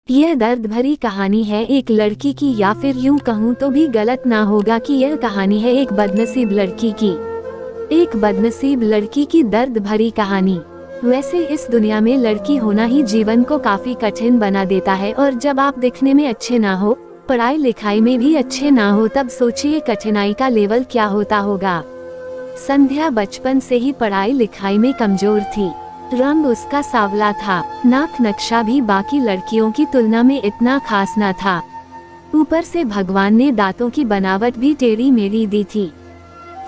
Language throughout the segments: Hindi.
यह दर्द भरी कहानी है एक लड़की की, या फिर यूं कहूँ तो भी गलत ना होगा कि यह कहानी है एक बदनसीब लड़की की। एक बदनसीब लड़की की दर्द भरी कहानी। वैसे इस दुनिया में लड़की होना ही जीवन को काफी कठिन बना देता है, और जब आप दिखने में अच्छे ना हो, पढ़ाई लिखाई में भी अच्छे ना हो, तब सोचिए कठिनाई का लेवल क्या होता होगा। संध्या बचपन से ही पढ़ाई लिखाई में कमजोर थी। रंग उसका सांवला था, नाक नक्शा भी बाकी लड़कियों की तुलना में इतना खास न था। ऊपर से भगवान ने दांतों की बनावट भी टेढ़ी मेढ़ी दी थी।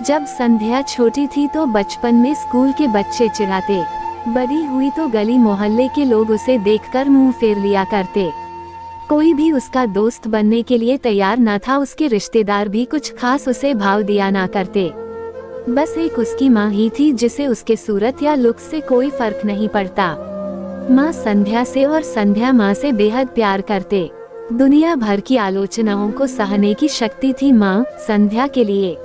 जब संध्या छोटी थी तो बचपन में स्कूल के बच्चे चिढ़ाते, बड़ी हुई तो गली मोहल्ले के लोग उसे देखकर मुंह फेर लिया करते। कोई भी उसका दोस्त बनने के लिए तैयार न था, उसके रिश्तेदार भी कुछ खास उसे भाव दिया ना करते। बस एक उसकी माँ ही थी जिसे उसके सूरत या लुक से कोई फर्क नहीं पड़ता। माँ संध्या से और संध्या माँ से बेहद प्यार करते। दुनिया भर की आलोचनाओं को सहने की शक्ति थी माँ संध्या के लिए।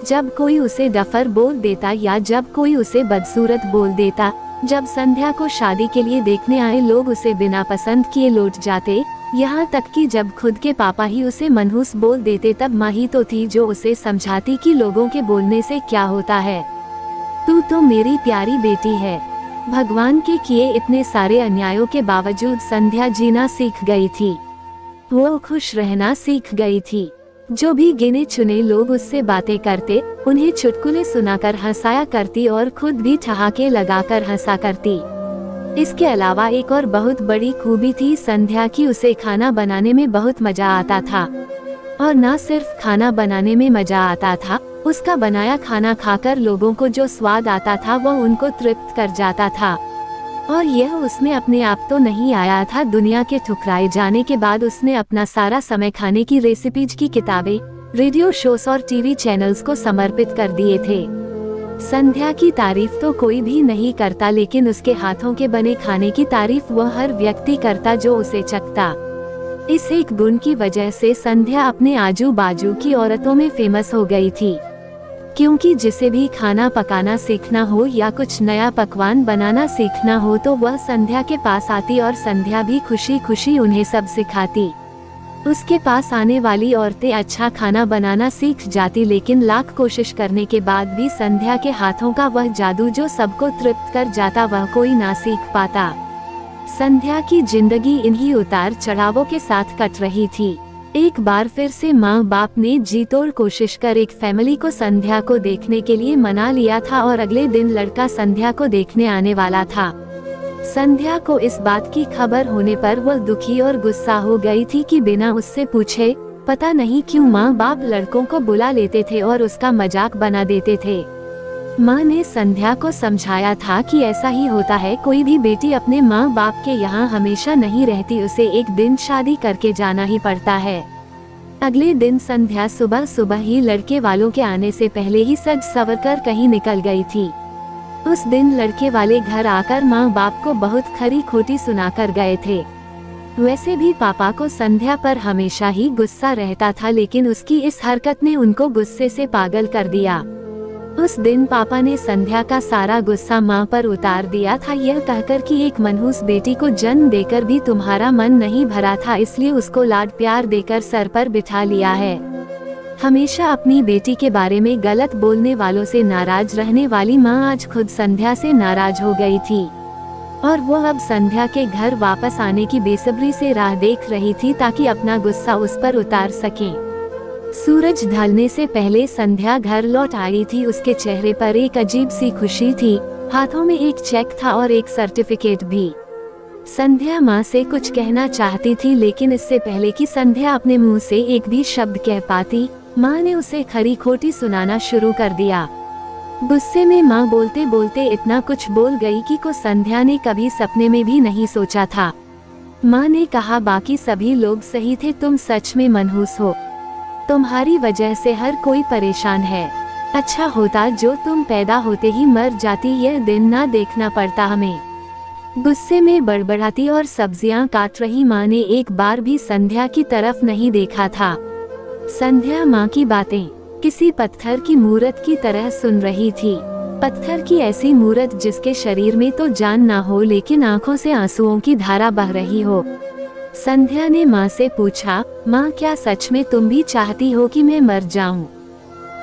जब कोई उसे डफर बोल देता या जब कोई उसे बदसूरत बोल देता, जब संध्या को शादी के लिए देखने आए लोग उसे बिना पसंद किए लौट जाते, यहाँ तक कि जब खुद के पापा ही उसे मनहूस बोल देते, तब माँ ही तो थी जो उसे समझाती कि लोगों के बोलने से क्या होता है, तू तो मेरी प्यारी बेटी है। भगवान के किए इतने सारे अन्यायों के बावजूद संध्या जीना सीख गई थी। वो खुश रहना सीख गई थी। जो भी गिने चुने लोग उससे बातें करते, उन्हें चुटकुले सुनाकर हंसाया करती और खुद भी ठहाके लगाकर हंसा करती। इसके अलावा एक और बहुत बड़ी खूबी थी संध्या की, उसे खाना बनाने में बहुत मजा आता था। और न सिर्फ खाना बनाने में मजा आता था, उसका बनाया खाना खाकर लोगों को जो स्वाद आता था वह उनको तृप्त कर जाता था। और यह उसमें अपने आप तो नहीं आया था, दुनिया के ठुकराए जाने के बाद उसने अपना सारा समय खाने की रेसिपीज की किताबें, रेडियो शोज और टीवी चैनल्स को समर्पित कर दिए थे। संध्या की तारीफ तो कोई भी नहीं करता, लेकिन उसके हाथों के बने खाने की तारीफ वह हर व्यक्ति करता जो उसे चखता। इस एक गुण की वजह से संध्या अपने आजू बाजू की औरतों में फेमस हो गई थी, क्योंकि जिसे भी खाना पकाना सीखना हो या कुछ नया पकवान बनाना सीखना हो तो वह संध्या के पास आती और संध्या भी खुशी खुशी उन्हें सब सिखाती। उसके पास आने वाली औरतें अच्छा खाना बनाना सीख जाती, लेकिन लाख कोशिश करने के बाद भी संध्या के हाथों का वह जादू जो सबको तृप्त कर जाता वह कोई ना सीख पाता। संध्या की जिंदगी इन्हीं उतार चढ़ावों के साथ कट रही थी। एक बार फिर से माँ बाप ने जी तोड़ कोशिश कर एक फैमिली को संध्या को देखने के लिए मना लिया था, और अगले दिन लड़का संध्या को देखने आने वाला था। संध्या को इस बात की खबर होने पर वह दुखी और गुस्सा हो गई थी कि बिना उससे पूछे पता नहीं क्यों माँ बाप लड़कों को बुला लेते थे और उसका मजाक बना देते थे। माँ ने संध्या को समझाया था कि ऐसा ही होता है, कोई भी बेटी अपने माँ बाप के यहाँ हमेशा नहीं रहती, उसे एक दिन शादी करके जाना ही पड़ता है। अगले दिन संध्या सुबह सुबह ही लड़के वालों के आने से पहले ही सज संवर कर कहीं निकल गई थी। उस दिन लड़के वाले घर आकर माँ बाप को बहुत खरी खोटी सुनाकर गए थे। वैसे भी पापा को संध्या पर हमेशा ही गुस्सा रहता था, लेकिन उसकी इस हरकत ने उनको गुस्से से पागल कर दिया। उस दिन पापा ने संध्या का सारा गुस्सा माँ पर उतार दिया था, यह कहकर कि एक मनहूस बेटी को जन्म देकर भी तुम्हारा मन नहीं भरा था, इसलिए उसको लाड प्यार देकर सर पर बिठा लिया है। हमेशा अपनी बेटी के बारे में गलत बोलने वालों से नाराज रहने वाली माँ आज खुद संध्या से नाराज हो गई थी, और वो अब संध्या के घर वापस आने की बेसब्री से राह देख रही थी ताकि अपना गुस्सा उस पर उतार सके। सूरज ढलने से पहले संध्या घर लौट आई थी। उसके चेहरे पर एक अजीब सी खुशी थी, हाथों में एक चेक था और एक सर्टिफिकेट भी। संध्या माँ से कुछ कहना चाहती थी, लेकिन इससे पहले कि संध्या अपने मुंह से एक भी शब्द कह पाती, माँ ने उसे खरी खोटी सुनाना शुरू कर दिया। गुस्से में माँ बोलते बोलते इतना कुछ बोल गई कि को संध्या ने कभी सपने में भी नहीं सोचा था। माँ ने कहा, बाकी सभी लोग सही थे, तुम सच में मनहूस हो, तुम्हारी वजह से हर कोई परेशान है। अच्छा होता जो तुम पैदा होते ही मर जाती, यह दिन ना देखना पड़ता हमें। गुस्से में बड़बड़ाती और सब्जियां काट रही माँ ने एक बार भी संध्या की तरफ नहीं देखा था। संध्या माँ की बातें किसी पत्थर की मूरत की तरह सुन रही थी। पत्थर की ऐसी मूरत जिसके शरीर में तो जान ना हो, लेकिन आंखों से आंसुओं की धारा बह रही हो। संध्या ने माँ से पूछा, माँ क्या सच में तुम भी चाहती हो कि मैं मर जाऊं?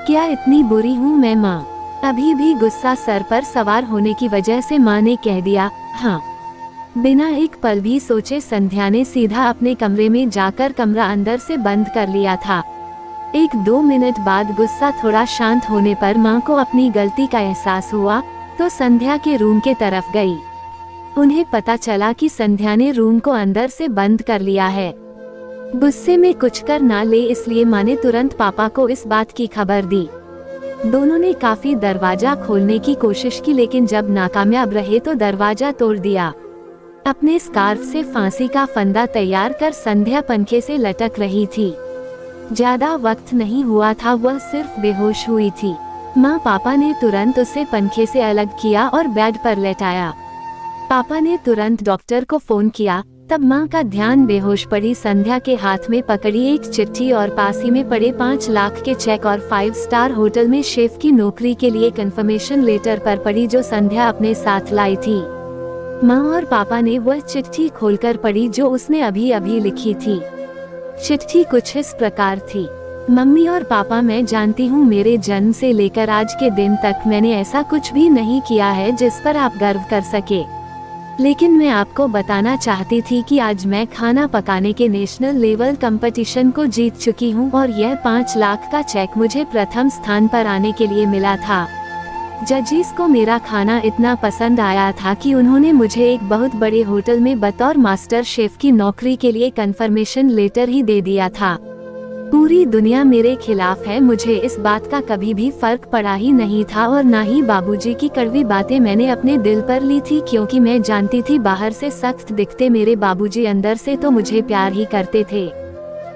क्या इतनी बुरी हूँ मैं माँ? अभी भी गुस्सा सर पर सवार होने की वजह से माँ ने कह दिया, हाँ। बिना एक पल भी सोचे संध्या ने सीधा अपने कमरे में जाकर कमरा अंदर से बंद कर लिया था। 1-2 मिनट बाद गुस्सा थोड़ा शांत होने पर माँ को अपनी गलती का एहसास हुआ तो संध्या के रूम के तरफ गई। उन्हें पता चला कि संध्या ने रूम को अंदर से बंद कर लिया है। गुस्से में कुछ कर ना ले इसलिए माँ ने तुरंत पापा को इस बात की खबर दी। दोनों ने काफी दरवाजा खोलने की कोशिश की लेकिन जब नाकामयाब रहे तो दरवाजा तोड़ दिया। अपने स्कार्फ से फांसी का फंदा तैयार कर संध्या पंखे से लटक रही थी। ज्यादा वक्त नहीं हुआ था, वह सिर्फ बेहोश हुई थी। माँ पापा ने तुरंत उसे पंखे से अलग किया और बेड पर लेटाया। पापा ने तुरंत डॉक्टर को फोन किया। तब माँ का ध्यान बेहोश पड़ी संध्या के हाथ में पकड़ी एक चिट्ठी और पास ही में पड़े 5 लाख के चेक और 5 स्टार होटल में शेफ की नौकरी के लिए कंफर्मेशन लेटर पर पड़ी जो संध्या अपने साथ लाई थी। माँ और पापा ने वह चिट्ठी खोलकर पढ़ी जो उसने अभी अभी लिखी थी। चिट्ठी कुछ इस प्रकार थी, मम्मी और पापा मैं जानती हूँ मेरे जन्म से लेकर आज के दिन तक मैंने ऐसा कुछ भी नहीं किया है जिस पर आप गर्व कर सके, लेकिन मैं आपको बताना चाहती थी कि आज मैं खाना पकाने के नेशनल लेवल कंपटीशन को जीत चुकी हूँ और यह 5 लाख का चेक मुझे प्रथम स्थान पर आने के लिए मिला था। जजिस को मेरा खाना इतना पसंद आया था कि उन्होंने मुझे एक बहुत बड़े होटल में बतौर मास्टर शेफ की नौकरी के लिए कंफर्मेशन लेटर ही दे दिया था। पूरी दुनिया मेरे खिलाफ है, मुझे इस बात का कभी भी फर्क पड़ा ही नहीं था और ना ही बाबूजी की कड़वी बातें मैंने अपने दिल पर ली थी, क्योंकि मैं जानती थी बाहर से सख्त दिखते मेरे बाबूजी अंदर से तो मुझे प्यार ही करते थे।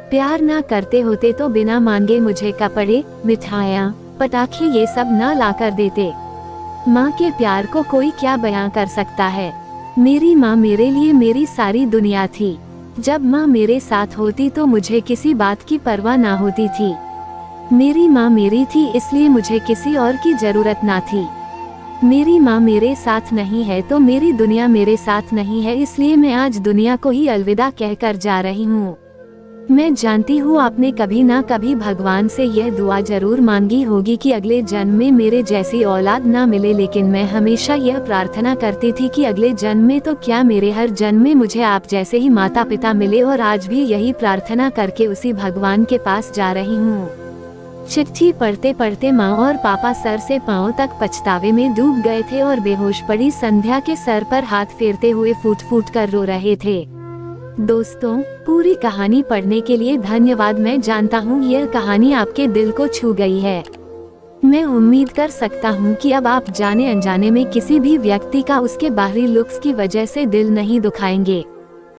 प्यार ना करते होते तो बिना मांगे मुझे कपड़े, मिठाइयाँ, पटाखे ये सब ना ला कर देते। माँ के प्यार को कोई क्या बयां कर सकता है। मेरी माँ मेरे लिए मेरी सारी दुनिया थी। जब माँ मेरे साथ होती तो मुझे किसी बात की परवाह ना होती थी। मेरी माँ मेरी थी इसलिए मुझे किसी और की जरूरत ना थी। मेरी माँ मेरे साथ नहीं है तो मेरी दुनिया मेरे साथ नहीं है, इसलिए मैं आज दुनिया को ही अलविदा कहकर जा रही हूँ। मैं जानती हूँ आपने कभी ना कभी भगवान से यह दुआ जरूर मांगी होगी कि अगले जन्म में मेरे जैसी औलाद ना मिले, लेकिन मैं हमेशा यह प्रार्थना करती थी कि अगले जन्म में तो क्या मेरे हर जन्म में मुझे आप जैसे ही माता पिता मिले, और आज भी यही प्रार्थना करके उसी भगवान के पास जा रही हूँ। चिट्ठी पढ़ते पढ़ते माँ और पापा सर से पाँव तक पछतावे में डूब गए थे और बेहोश पड़ी संध्या के सर पर हाथ फेरते हुए फूट फूट कर रो रहे थे। दोस्तों, पूरी कहानी पढ़ने के लिए धन्यवाद। मैं जानता हूँ यह कहानी आपके दिल को छू गई है। मैं उम्मीद कर सकता हूँ कि अब आप जाने अनजाने में किसी भी व्यक्ति का उसके बाहरी लुक्स की वजह से दिल नहीं दुखाएंगे।